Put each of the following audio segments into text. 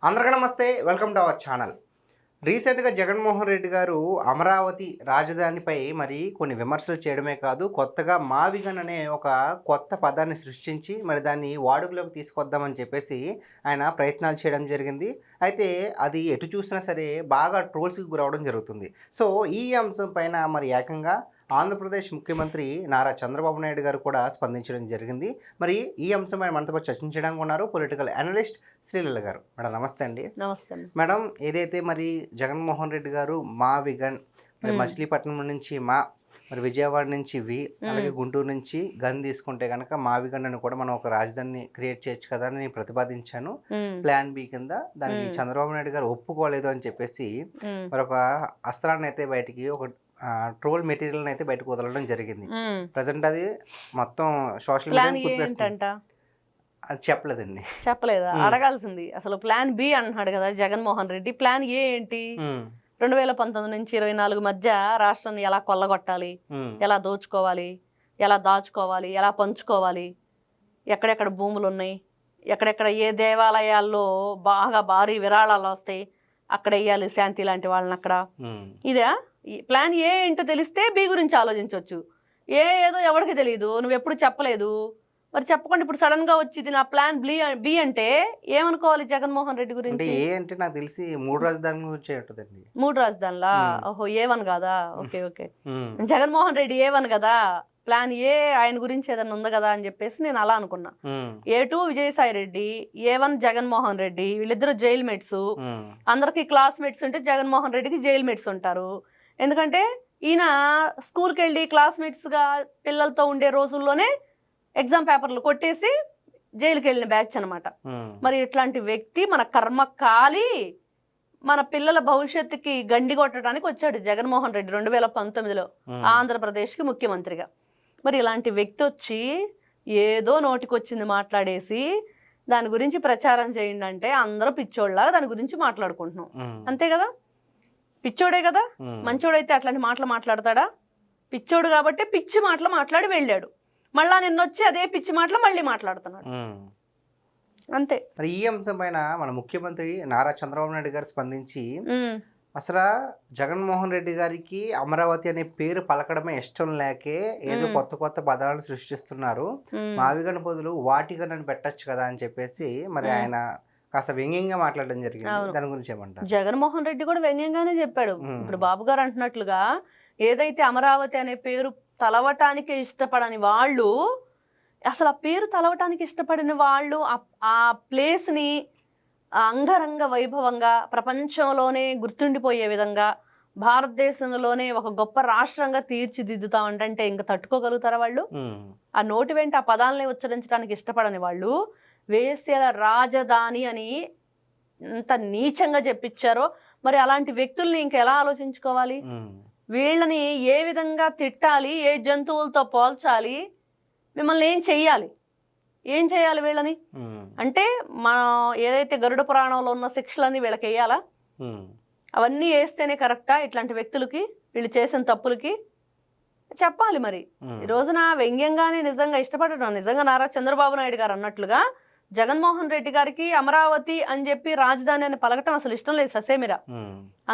అందరికీ నమస్తే, welcome to our channel. రీసెంట్గా జగన్మోహన్ రెడ్డి గారు అమరావతి రాజధానిపై మరి కొన్ని విమర్శలు చేయడమే కాదు, కొత్తగా మావిగన్ అనే ఒక కొత్త పదాన్ని సృష్టించి మరి దాన్ని వాడుకలోకి తీసుకొద్దామని చెప్పేసి ఆయన ప్రయత్నాలు చేయడం జరిగింది. అయితే అది ఎటు చూసినా సరే బాగా ట్రోల్స్కి గురవడం జరుగుతుంది. సో ఈ అంశం పైన మరి ఏకంగా ఆంధ్రప్రదేశ్ ముఖ్యమంత్రి నారా చంద్రబాబు నాయుడు గారు కూడా స్పందించడం జరిగింది. మరి ఈ అంశంపై మనతో చర్చించడానికి ఉన్నారు పొలిటికల్ అనలిస్ట్ శ్రీలీల గారు. మేడం నమస్తే అండి. నమస్తే మేడం, ఏదైతే మరి జగన్మోహన్ రెడ్డి గారు మా విగన్, మరి మచిలీపట్నం నుంచి మా, మరి విజయవాడ నుంచి వి, అలాగే గుంటూరు నుంచి గన్ తీసుకుంటే కనుక మా విగన్ అని కూడా మనం ఒక రాజధానిని క్రియేట్ చేయొచ్చు కదా అని నేను ప్రతిపాదించాను. ప్లాన్ బి కింద దానికి చంద్రబాబు నాయుడు గారు ఒప్పుకోలేదు అని చెప్పేసి మరి ఒక అస్త్రాన్ని అయితే బయటికి, ఒక ట్రోల్ మెటీరియల్ అయితే బయటకు వదలడం జరిగింది. ప్రజెంట్ అది మొత్తం సోషల్ మీడియా అది చెప్పలేదండి. చెప్పలేదా? అడగాల్సింది. అసలు ప్లాన్ బి అంటున్నాడు కదా జగన్మోహన్ రెడ్డి. ప్లాన్ ఏ ఏంటి? 2019 నుంచి 24 మధ్య రాష్ట్రాన్ని ఎలా కొల్లగొట్టాలి, ఎలా దోచుకోవాలి, ఎలా దాచుకోవాలి, ఎలా పంచుకోవాలి, ఎక్కడెక్కడ భూములు ఉన్నాయి, ఎక్కడెక్కడ ఏ దేవాలయాల్లో బాగా భారీ విరాళాలు వస్తాయి అక్కడ వేయాలి శాంతి లాంటి వాళ్ళని అక్కడ. ఇదే ప్లాన్ ఏ ఏంటో తెలిస్తే బి గురించి ఆలోచించవచ్చు. ఏదో ఎవరికి తెలియదు, నువ్వు ఎప్పుడు చెప్పలేదు, మరి చెప్పకుండా ఇప్పుడు సడన్ గా వచ్చింది నా ప్లాన్ బి అంటే ఏమనుకోవాలి జగన్మోహన్ రెడ్డి గురించి? ఏ అంటే నాకు తెలిసి 3 రాజధానుల గురించి ఉంటుందండి. 3 రాజధానులా? ఓహో, ఏ1 కాదా? Okay okay. Jaganmohan Reddy A one కదా, ప్లాన్ ఏ ఆయన గురించి ఏదైనా ఉంది కదా అని చెప్పేసి నేను అలా అనుకున్నా. A2 విజయసాయి రెడ్డి, A1 జగన్మోహన్ రెడ్డి, వీళ్ళిద్దరు జైల్ మేట్స్. అందరికి క్లాస్మేట్స్ ఉంటే జగన్మోహన్ రెడ్డికి జైల్ మేట్స్ ఉంటారు. ఎందుకంటే ఈయన స్కూల్కి వెళ్ళి క్లాస్మేట్స్గా పిల్లలతో ఉండే రోజుల్లోనే ఎగ్జామ్ పేపర్లు కొట్టేసి జైలుకి వెళ్ళిన బ్యాచ్ అనమాట. మరి ఇట్లాంటి వ్యక్తి మన కర్మ కాలి మన పిల్లల భవిష్యత్తుకి గండి కొట్టడానికి వచ్చాడు జగన్మోహన్ రెడ్డి 2019లో ఆంధ్రప్రదేశ్కి ముఖ్యమంత్రిగా. మరి ఇలాంటి వ్యక్తి వచ్చి ఏదో నోటికొచ్చింది మాట్లాడేసి దాని గురించి ప్రచారం చేయండి అంటే అందరూ పిచ్చోళ్ళలాగా దాని గురించి మాట్లాడుకుంటున్నాం. అంతే కదా? పిచ్చోడే కదా. మంచోడైతే అట్లాంటి మాటలు మాట్లాడతాడా? పిచ్చోడు కాబట్టి పిచ్చి మాటలు మాట్లాడి వెళ్ళాడు. మళ్ళా నిన్నొచ్చి అదే పిచ్చి మాటలు మళ్ళీ మాట్లాడుతున్నాడు. అంతే. మరి ఈ అంశం పైన మన ముఖ్యమంత్రి నారా చంద్రబాబు నాయుడు గారు స్పందించి అసలు జగన్మోహన్ రెడ్డి గారికి అమరావతి అనే పేరు పలకడమే ఇష్టం లేకే ఏదో కొత్త కొత్త పదాలను సృష్టిస్తున్నారు, మావిగన్ బదులు వాటిగన్ అని పెట్టచ్చు కదా అని చెప్పేసి మరి ఆయన కాస్త వ్యంగ్యంగా మాట్లాడడం జరిగింది. దాని గురించి ఏమంటారు? జగన్మోహన్ రెడ్డి కూడా వ్యంగ్యంగానే చెప్పాడు. ఇప్పుడు బాబు గారు అంటున్నట్లుగా ఏదైతే అమరావతి అనే పేరు తలవటానికి ఇష్టపడని వాళ్ళు, అసలు ఆ పేరు తలవటానికి ఇష్టపడిన వాళ్ళు ఆ ప్లేస్ని అంగరంగ వైభవంగా ప్రపంచంలోనే గుర్తుండిపోయే విధంగా భారతదేశంలోనే ఒక గొప్ప రాష్ట్రంగా తీర్చిదిద్దుతామంటే ఇంకా తట్టుకోగలుగుతారా వాళ్ళు? ఆ నోటి వెంట ఆ పదాలని ఉచ్చరించడానికి ఇష్టపడని వాళ్ళు వేశ్యల రాజధాని అని ఎంత నీచంగా చెప్పించారో మరి అలాంటి వ్యక్తుల్ని ఇంకెలా ఆలోచించుకోవాలి? వీళ్ళని ఏ విధంగా తిట్టాలి, ఏ జంతువులతో పోల్చాలి, మిమ్మల్ని ఏం చెయ్యాలి వీళ్ళని అంటే మనం ఏదైతే గరుడ పురాణంలో ఉన్న శిక్షలన్నీ వీళ్ళకి వేయాలా? అవన్నీ వేస్తేనే కరెక్టా? ఇట్లాంటి వ్యక్తులకి, వీళ్ళు చేసిన తప్పులకి చెప్పాలి. మరి ఈ రోజున వ్యంగ్యంగానే నిజంగా ఇష్టపడడం, నిజంగా నారా చంద్రబాబు నాయుడు గారు అన్నట్లుగా జగన్మోహన్ రెడ్డి గారికి అమరావతి అని చెప్పి రాజధాని అని పలకటం అసలు ఇష్టం లేదు ససేమిరా.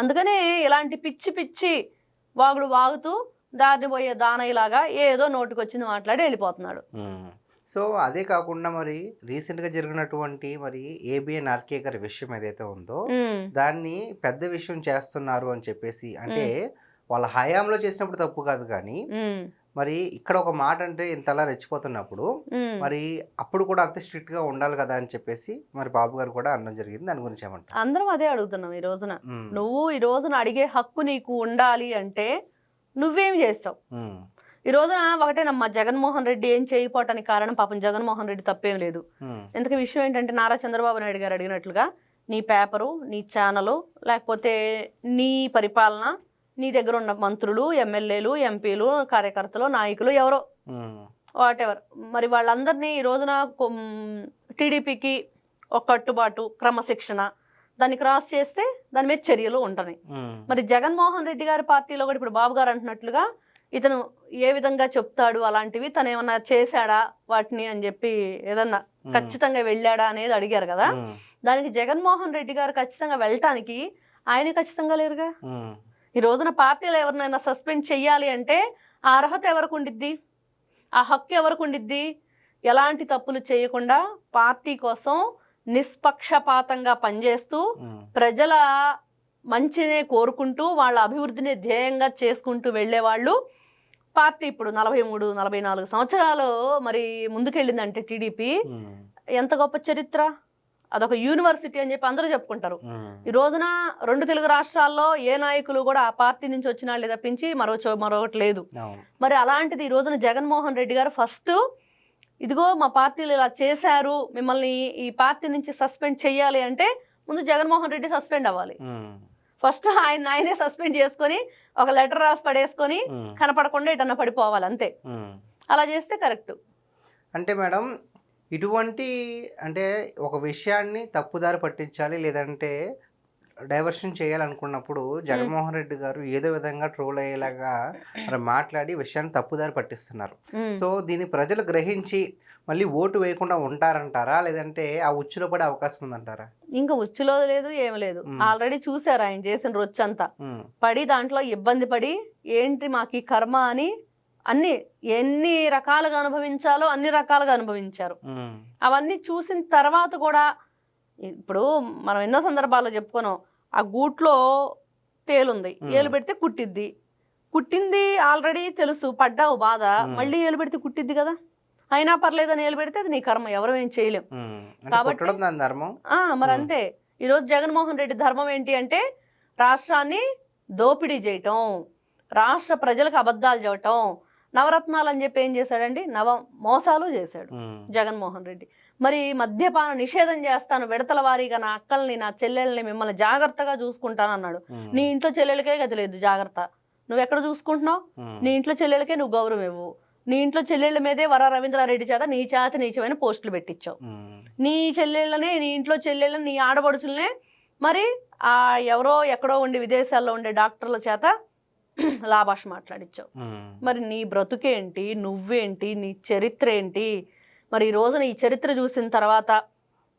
అందుకనే ఇలాంటి పిచ్చి పిచ్చి వాగుడు వాగుతూ దారిని పోయే దానయ్యలాగా ఏదో నోటికొచ్చింది మాట్లాడి వెళ్ళిపోతున్నాడు. సో అదే కాకుండా మరి రీసెంట్గా జరిగినటువంటి మరి ఏబిఎన్ ఆర్కే గారి విషయం ఏదైతే ఉందో దాన్ని పెద్ద విషయం చేస్తున్నారు అని చెప్పేసి, అంటే వాళ్ళ హయాంలో చేసినప్పుడు తప్పు కాదు, కానీ మరి ఇక్కడ ఒక మాట అంటే ఇంతలా రెచ్చిపోతున్నప్పుడు మరి అప్పుడు కూడా అంత స్ట్రిక్ట్ గా ఉండాలి కదా అని చెప్పేసి మరి బాబు గారు కూడా అనడం జరిగింది. దాని గురించి ఏమంటారు? అందరం అదే అడుగుతున్నాం ఈ రోజున. నువ్వు ఈ రోజున అడిగే హక్కు నీకు ఉండాలి అంటే నువ్వేమి చేస్తావు? ఈ రోజున ఒకటేనమ్మా, జగన్మోహన్ రెడ్డి ఏం చేయకపోవటానికి కారణం పాపం జగన్మోహన్ రెడ్డి తప్పేం లేదు. ఎందుకంటే విషయం ఏంటంటే నారా చంద్రబాబు నాయుడు గారు అడిగినట్లుగా నీ పేపరు, నీ ఛానలు, లేకపోతే నీ పరిపాలన, నీ దగ్గర ఉన్న మంత్రులు, ఎమ్మెల్యేలు, ఎంపీలు, కార్యకర్తలు, నాయకులు ఎవరో వాట్ ఎవర్, మరి వాళ్ళందరినీ ఈ రోజున టీడీపీకి ఒక కట్టుబాటు, క్రమశిక్షణ, దాన్ని క్రాస్ చేస్తే దాని మీద చర్యలు ఉంటాయి. మరి జగన్మోహన్ రెడ్డి గారి పార్టీలో కూడా ఇప్పుడు బాబు గారు అంటున్నట్లుగా ఇతను ఏ విధంగా చెప్తాడు అలాంటివి, తను ఏమన్నా చేశాడా వాటిని అని చెప్పి ఏదన్నా ఖచ్చితంగా వెళ్ళాడా అనేది అడిగారు కదా. దానికి జగన్మోహన్ రెడ్డి గారు ఖచ్చితంగా వెళ్ళటానికి ఆయన ఖచ్చితంగా లేరుగా. ఉమ్, ఈ రోజున పార్టీలో ఎవరినైనా సస్పెండ్ చెయ్యాలి అంటే ఆ అర్హత ఎవరికి ఉండిద్ది, ఆ హక్కు ఎవరికి ఉండిద్ది? ఎలాంటి తప్పులు చేయకుండా పార్టీ కోసం నిష్పక్షపాతంగా పనిచేస్తూ ఉమ్, ప్రజల మంచినే కోరుకుంటూ వాళ్ళ అభివృద్ధిని ధ్యేయంగా చేసుకుంటూ వెళ్ళేవాళ్ళు. పార్టీ ఇప్పుడు 43-44 సంవత్సరాలు మరి ముందుకెళ్ళిందంటే టీడీపీ ఉమ్, ఎంత గొప్ప చరిత్ర. అదొక యూనివర్సిటీ అని చెప్పి అందరూ చెప్పుకుంటారు. ఉమ్, ఈ రోజున 2 తెలుగు రాష్ట్రాల్లో ఏ నాయకులు కూడా ఆ పార్టీ నుంచి వచ్చిన వాళ్ళే తప్పించి మరొకటి లేదు. అవును. మరి అలాంటిది ఈ రోజున జగన్మోహన్ రెడ్డి గారు ఫస్ట్ ఇదిగో మా పార్టీలు ఇలా చేశారు, మిమ్మల్ని ఈ పార్టీ నుంచి సస్పెండ్ చెయ్యాలి అంటే ముందు జగన్మోహన్ రెడ్డి సస్పెండ్ అవ్వాలి. ఉమ్, ఫస్ట్ ఆయనే సస్పెండ్ చేసుకొని ఒక లెటర్ రాసి పడేసుకొని ఉమ్, కనపడకుండా ఎటన్నా పడిపోవాలి అంతే. ఉమ్. అలా చేస్తే కరెక్ట్. అంటే మేడం ఇటువంటి అంటే ఒక విషయాన్ని తప్పుదారి పట్టించాలి లేదంటే డైవర్షన్ చేయాలనుకున్నప్పుడు జగన్మోహన్ రెడ్డి గారు ఏదో విధంగా ట్రోల్ అయ్యేలాగా మరి మాట్లాడి విషయాన్ని తప్పుదారి పట్టిస్తున్నారు. సో దీన్ని ప్రజలు గ్రహించి మళ్ళీ ఓటు వేయకుండా ఉంటారంటారా లేదంటే ఆ ఉచ్చులో పడే అవకాశం ఉందంటారా? ఇంకా ఉచ్చులో లేదు ఏమి లేదు. ఆల్రెడీ చూసారు ఆయన చేసిన రొచ్చంతా. ఉమ్, పడి దాంట్లో ఇబ్బంది పడి ఏంటి మాకు ఈ కర్మ అని అన్ని ఎన్ని రకాలుగా అనుభవించాలో అన్ని రకాలుగా అనుభవించారు. ఉమ్, అవన్నీ చూసిన తర్వాత కూడా ఇప్పుడు మనం ఎన్నో సందర్భాల్లో చెప్పుకున్నాం, ఆ గూట్లో తేలుంది, ఏలు పెడితే కుట్టింది ఆల్రెడీ తెలుసు, పడ్డావు బాధ, మళ్ళీ ఏలు పెడితే కుట్టిద్ది కదా. అయినా పర్లేదని ఏలు పెడితే అది నీ కర్మ, ఎవరు ఏం చేయలేం. ఉమ్. అంటే కాబట్టి కుట్టడం దాని ధర్మం. మరి అంతే. ఈరోజు జగన్మోహన్ రెడ్డి ధర్మం ఏంటి అంటే రాష్ట్రాన్ని దోపిడీ చేయటం, రాష్ట్ర ప్రజలకు అబద్ధాలు చెప్పటం. నవరత్నాలు అని చెప్పి ఏం చేశాడండి? మోసాలు చేశాడు ఉమ్, జగన్మోహన్ రెడ్డి. మరి మద్యపాన నిషేధం చేస్తాను, విడతల వారీగా నా అక్కల్ని నా చెల్లెల్ని మిమ్మల్ని జాగ్రత్తగా చూసుకుంటాను అన్నాడు. నీ ఇంట్లో చెల్లెలకే గతి లేదు జాగ్రత్త, నువ్వు ఎక్కడ చూసుకుంటున్నావు? నీ ఇంట్లో చెల్లెలకే నువ్వు గౌరవం ఇవ్వు. నీ ఇంట్లో చెల్లెళ్ళ మీదే రవీంద్రారెడ్డి చేత నీచమైన పోస్టులు పెట్టించావు. నీ చెల్లెళ్ళనే, నీ ఇంట్లో చెల్లెళ్ళని, నీ ఆడపడుచులనే మరి ఆ ఎవరో ఎక్కడో ఉండి విదేశాల్లో ఉండే డాక్టర్ల చేత లాభాష మాట్లాడించావు. మరి నీ బ్రతుకేంటి, నువ్వేంటి, నీ చరిత్ర ఏంటి? మరి ఈ రోజున ఈ చరిత్ర చూసిన తర్వాత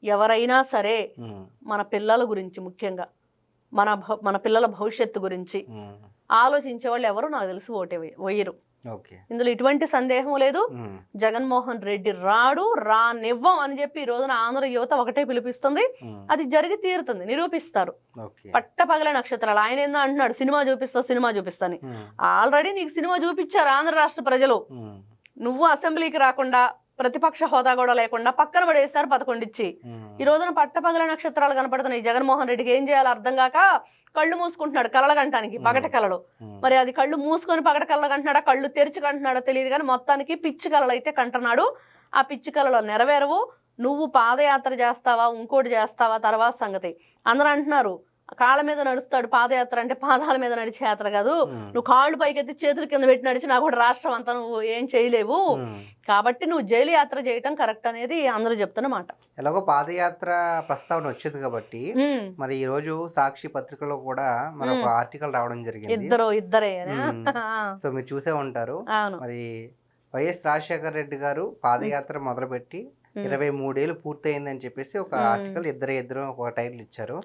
ఎవరైనా సరే మన పిల్లల గురించి, ముఖ్యంగా మన పిల్లల భవిష్యత్తు గురించి ఆలోచించే వాళ్ళు ఎవరు నాకు తెలిసి ఓటే వేయరు. ఇందులో ఎటువంటి సందేహం లేదు. జగన్మోహన్ రెడ్డి రానివ్వం అని చెప్పి ఈ రోజున ఆంధ్ర యువత ఒకటే పిలిపిస్తుంది. అది జరిగి తీరుతుంది, నిరూపిస్తారు. పట్టపగలే నక్షత్రాలు. ఆయన ఏందో అంటున్నాడు సినిమా చూపిస్తాని. ఆల్రెడీ నీకు సినిమా చూపించారు ఆంధ్ర రాష్ట్ర ప్రజలు. నువ్వు అసెంబ్లీకి రాకుండా, ప్రతిపక్ష హోదా కూడా లేకుండా పక్కన పడేస్తారు 11 ఇచ్చి. ఈ రోజున పట్టపగల నక్షత్రాలు కనపడుతున్నాయి. జగన్మోహన్ రెడ్డికి ఏం చేయాలో అర్థం కాక కళ్ళు మూసుకుంటున్నాడు కలలు కంటానికి, పగట కళలు. మరి అది కళ్ళు మూసుకొని పగట కళలు కంటున్నాడా, కళ్ళు తెరిచి కంటున్నాడో తెలియదు కానీ మొత్తానికి పిచ్చి కళలు అయితే కంటున్నాడు. ఆ పిచ్చి కళలు నెరవేరవు. నువ్వు పాదయాత్ర చేస్తావా, ఇంకోటి చేస్తావా తర్వాత సంగతి. అందరూ అంటున్నారు కాళ్ళ మీద నడుస్తాడు పాదయాత్ర అంటే, పాదాల మీద నడిచే యాత్ర కాదు. నువ్వు కాళ్ళు పైకెత్తి చేతుల కింద పెట్టి నడిచినా కూడా రాష్ట్రం అంతా నువ్వు ఏం చేయలేవు. కాబట్టి నువ్వు జైలు యాత్ర చేయటం కరెక్ట్ అనేది అందరూ చెప్తున్నమాట. ఎలాగో పాదయాత్ర ప్రస్తావన వచ్చింది కాబట్టి మరి ఈ రోజు సాక్షి పత్రికలో కూడా మరి ఒక ఆర్టికల్ రావడం జరిగింది. ఇద్దరే సో మీరు చూసే ఉంటారు. మరి వైఎస్ రాజశేఖర రెడ్డి గారు పాదయాత్ర మొదలుపెట్టి 23 ఏళ్ళు పూర్తయిందని చెప్పేసి ఒక ఆర్టికల్ ఇద్దరు ఒక టైటిల్ ఇచ్చారు.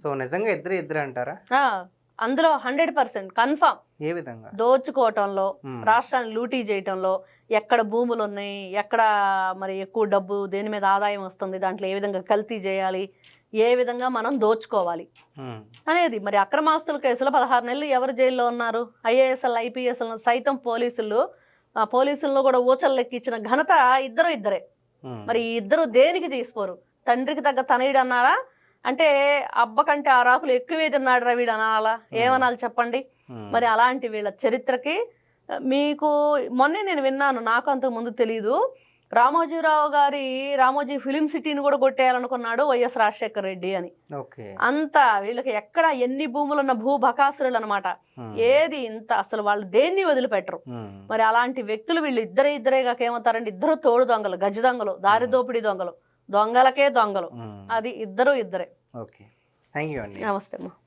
సో నిజంగా ఇద్దరు అంటారా? అందులో 100% కన్ఫర్మ్. ఏ విధంగా? దోచుకోవటంలో, రాష్ట్రాన్ని లూటీ చేయటంలో, ఎక్కడ భూములు ఉన్నాయి, ఎక్కడ మరి ఎక్కువ డబ్బు దేని మీద ఆదాయం వస్తుంది, దాంట్లో ఏ విధంగా కల్తీ చేయాలి, ఏ విధంగా మనం దోచుకోవాలి అనేది. మరి అక్రమాస్తుల కేసులో 16 నెలలు ఎవరు జైల్లో ఉన్నారు? IASL IPSL సైతం పోలీసులను కూడా ఊచలు లెక్కించిన ఘనత ఇద్దరే. మరి ఇద్దరు దేనికి తీసుకోరు? తండ్రికి తగ్గ తనయుడు అన్నారా అంటే అబ్బ కంటే 6 ఆకులు ఎక్కువే తిన్నాడు రవిడు అనాలా? ఏమనాలి చెప్పండి? మరి అలాంటి వీళ్ళ చరిత్రకి మీకు మొన్నే నేను విన్నాను, నాకు అంతకు ముందు తెలీదు, రామోజీ ఫిలిం సిటీని కూడా కొట్టేయాలనుకున్నాడు వైఎస్ రాజశేఖర రెడ్డి అని. అంత వీళ్ళకి ఎక్కడ ఎన్ని భూములున్న భూబకాసురులు అనమాట. ఏది ఇంత అసలు వాళ్ళు దేన్ని వదిలిపెట్టరు. మరి అలాంటి వ్యక్తులు వీళ్ళు ఇద్దరేగా ఏమవుతారండి? ఇద్దరు తోడు దొంగలు, గజ దొంగలు, దారి దోపిడీ దొంగలు, దొంగలకే దొంగలు. అది ఇద్దరే. నమస్తే అమ్మా.